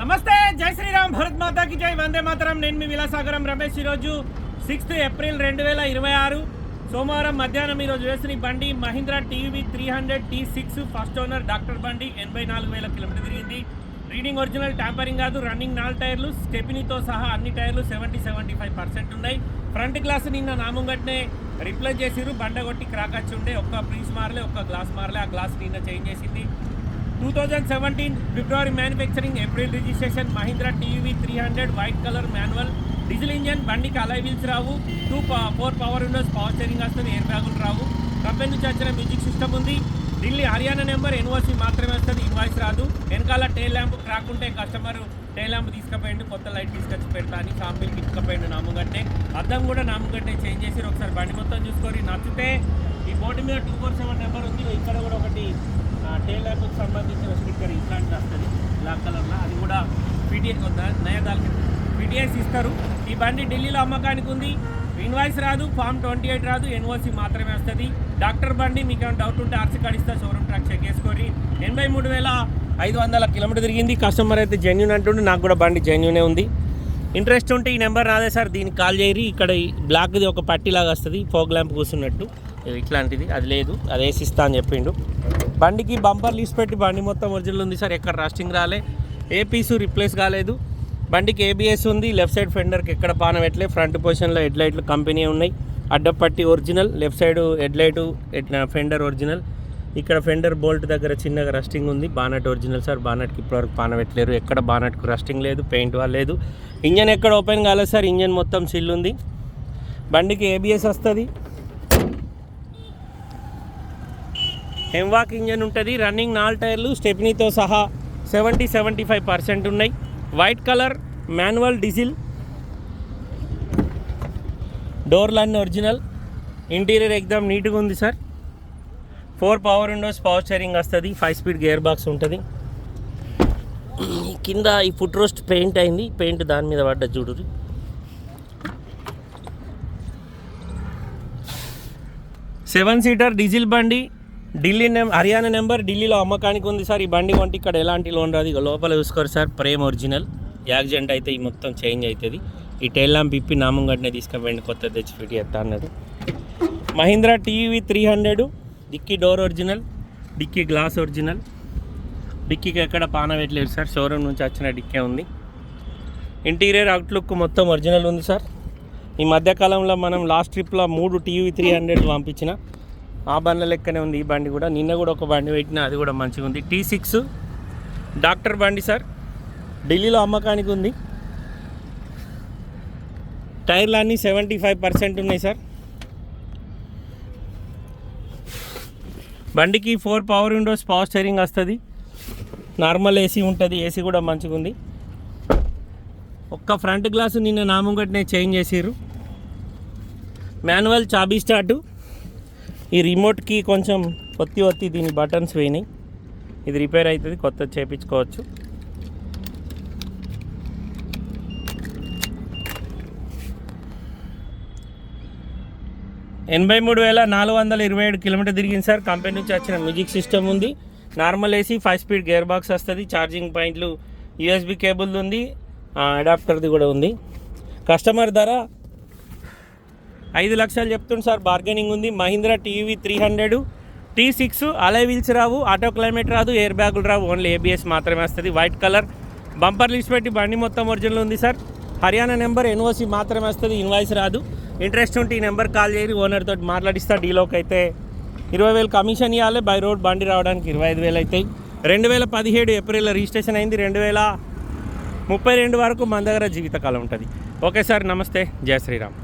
నమస్తే, జై శ్రీరామ్, భరత్ మాతాకి జై, వందే మాతరం. నేను మీ విలాసాగరం రమేష్. ఈరోజు 6 ఏప్రిల్ 2026 సోమవారం మధ్యాహ్నం ఈరోజు వేసిన బండి Mahindra TV 300 T6 first owner doctor బండి. 84,000 కిలోమీటర్ తిరిగింది. రీడింగ్ ఒరిజినల్, ట్యాంపరింగ్ కాదు. రన్నింగ్ 4 టైర్లు, స్టెపినీతో సహా అన్ని టైర్లు 70-75% ఉన్నాయి. ఫ్రంట్ గ్లాస్ నిన్న నామంగట్నే రిప్లేస్ చేసిరు. బండ కొట్టి క్రాక్ వచ్చి ఉండే, ఒక్క ప్రీస్ మారలే, ఒక్క గ్లాస్ మారలే. ఆ గ్లాస్ నిన్న చేంజ్ చేసింది. 2017 February manufacturing, April registration. Mahindra TV 300 white colour manual diesel engine. బండికి అలాయ్ వీల్స్ రావు. 4 పవర్ విండోస్, పవర్ స్టీరింగ్ వస్తుంది. ఎయిర్ బ్యాగులు రావు. కంపెనీ నుంచి వచ్చిన మ్యూజిక్ సిస్టమ్ ఉంది. ఢిల్లీ హర్యానా నెంబర్, ఎన్ఓసి మాత్రమే వస్తుంది, ఇన్వాయిస్ రాదు. వెనకాల టైల్ ల్యాంప్ క్రాక్ ఉంటే కస్టమర్ టైల్ ల్యాంప్ తీసుకుపోయిండు, కొత్త లైట్ తీసుకొచ్చి పెడతా అని షాంపిల్కి ఇచ్చుకపోయిండు నాముగట్టే. అద్దం కూడా నాముగట్టే చేంజ్ చేసి ఒకసారి బండి మొత్తం చూసుకొని నచ్చితే ఈ బోర్డు మీద 247 నెంబర్ ఉంది. ఇక్కడ కూడా ఒకటి టైల్ ల్యాంప్కి సంబంధించిన స్టిక్కర్ ఇట్లాంటిది వస్తుంది బ్లాక్ కలర్లో. అది కూడా నయదాలకి పీటీఎస్ ఇస్తారు. ఈ బండి ఢిల్లీలో అమ్మకానికి ఉంది. ఇన్వాయిస్ రాదు, ఫామ్ 28 రాదు, ఎన్ఓసి మాత్రమే వస్తుంది. డాక్టర్ బండి. మీకు ఏమైనా డౌట్ ఉంటే ఆర్సీ కార్డు ఇస్తా, షోరూమ్ ట్రాక్ చెక్ చేసుకొని. 83,500 కిలోమీటర్ తిరిగింది. కస్టమర్ అయితే జెన్యూన్ అంటుండే, నాకు కూడా బండి జెన్యూనే ఉంది. ఇంట్రెస్ట్ ఉంటే ఈ నెంబర్ రాదే సార్, దీనికి కాల్ చేయరి. ఇక్కడ ఈ బ్లాక్ది ఒక పట్టిలాగా వస్తుంది, ఫోగ్ ల్యాంప్ కూర్చున్నట్టు ఇట్లాంటిది. అది లేదు, అది వేసిస్తా అని చెప్పిండు. బండికి బంపర్ లీస్ పెట్టి బండి మొత్తం ఒరిజినల్ ఉంది సార్, ఎక్కడ రస్టింగ్ రాలే, ఏ పీసు రిప్లేస్ కాలేదు. బండికి ఏబిఎస్ ఉంది. లెఫ్ట్ సైడ్ ఫెండర్కి ఎక్కడ పాన పెట్టలే. ఫ్రంట్ పొజిషన్లో హెడ్ లైట్లు కంపెనీ ఉన్నాయి. అడ్డపట్టి original. Left side head light fender original. ఇక్కడ ఫెండర్ బోల్ట్ దగ్గర చిన్నగా రస్టింగ్ ఉంది. బానట్ ఒరిజినల్ సార్, బానట్కి ఇప్పటివరకు పాన పెట్టలేరు. ఎక్కడ బానట్కు రస్టింగ్ లేదు, పెయింట్ లేదు. ఇంజన్ ఎక్కడ ఓపెన్ కాలేదు సార్, ఇంజన్ మొత్తం సిల్ ఉంది. బండికి ఏబిఎస్ వస్తుంది. హెమ్వాక్ ఇంజన్ ఉంటుంది. రన్నింగ్ 4 టైర్లు, స్టెప్నీతో సహా 70-75% ఉన్నాయి. White colour manual diesel. డోర్లు అన్నీ ఒరిజినల్. ఇంటీరియర్ ఎక్దమ్ నీట్గా ఉంది sir. 4 power windows, power steering వస్తుంది. 5 స్పీడ్ గేర్ బాక్స్ ఉంటుంది. కింద ఈ ఫుట్ రోస్ట్ పెయింట్ అయింది, పెయింట్ దాని మీద పడ్డ చూడు. 7 సీటర్ డీజిల్ బండి. ఢిల్లీ హర్యానా నెంబర్, ఢిల్లీలో అమ్మకానికి ఉంది సార్. ఈ బండి కొంటే ఇక్కడ ఎలాంటి లోన్ రాదు. ఇక లోపల చూసుకోరు సార్, ప్రేమ్ ఒరిజినల్. యాక్సిడెంట్ అయితే ఈ మొత్తం చేంజ్ అవుతుంది. ఈ టైల్ ల్యాంప్ ఇప్పి నామంగట్నే తీసుకుపోయింది, కొత్త తెచ్చి ఫిట్ చేస్తా అన్నాడు. Mahindra TV 300 dicky door original, dicky glass original. డిక్కీకి ఎక్కడ పాన పెట్టలేదు సార్, షోరూమ్ నుంచి వచ్చిన డిక్కే ఉంది. ఇంటీరియర్ అవుట్లుక్ మొత్తం ఒరిజినల్ ఉంది సార్. ఈ మధ్యకాలంలో మనం లాస్ట్ ట్రిప్లో 3 టీవీ 300 పంపించిన, ఆ బండ్ల లెక్కనే ఉంది ఈ బండి కూడా. నిన్న కూడా ఒక బండి పెట్టినా, అది కూడా మంచిగా ఉంది. T6 డాక్టర్ బండి సార్, ఢిల్లీలో అమ్మకానికి ఉంది. టైర్లు అన్నీ 75% ఉన్నాయి సార్. బండికి 4 పవర్ విండోస్, పవర్ స్టీరింగ్ వస్తుంది. నార్మల్ ఏసీ ఉంటుంది, ఏసీ కూడా మంచిగా ఉంది. ఒక్క ఫ్రంట్ గ్లాసు నిన్న నామంగట్నే చేంజ్ చేసిర్రు. మాన్యువల్ చాబీ స్టార్టు. ఈ రిమోట్కి కొంచెం ఒత్తి దీని బటన్స్ పోయినాయి. ఇది రిపేర్ అవుతుంది, కొత్తది చేయించుకోవచ్చు. $83,427 కిలోమీటర్ తిరిగింది సార్. కంపెనీ నుంచి వచ్చిన మ్యూజిక్ సిస్టమ్ ఉంది. Normal AC, 5 speed gear box వస్తుంది. ఛార్జింగ్ పాయింట్లు, USB కేబుల్ ఉంది, అడాప్టర్ది కూడా ఉంది. కస్టమర్ ధర 5 లక్షలు చెప్తుంది సార్, బార్గెనింగ్ ఉంది. Mahindra TV 300 T6 alloy wheels రావు, ఆటో క్లైమేట్ రాదు, ఎయిర్ బ్యాగులు రావు, ఓన్లీ ఏబిఎస్ మాత్రమే వస్తుంది. వైట్ కలర్ బంపర్ లిస్ట్ పెట్టి బండి మొత్తం ఒరిజినల్ ఉంది సార్. హర్యానా నెంబర్, ఎన్ఓసి మాత్రమే వస్తుంది, ఇన్వాయిస్ రాదు. ఇంట్రెస్ట్ ఉంటే ఈ నెంబర్ కాల్ చేయరు, ఓనర్ తోటి మాట్లాడిస్తా. డీలోకి అయితే 20,000 కమిషన్ ఇవ్వాలి. బై రోడ్ బండి రావడానికి 25,000 అవుతాయి. 2017 ఏప్రిల్లో రిజిస్ట్రేషన్ అయింది. 2032 వరకు మన దగ్గర జీవితకాలం ఉంటుంది. ఓకే సార్, నమస్తే, జై శ్రీరామ్.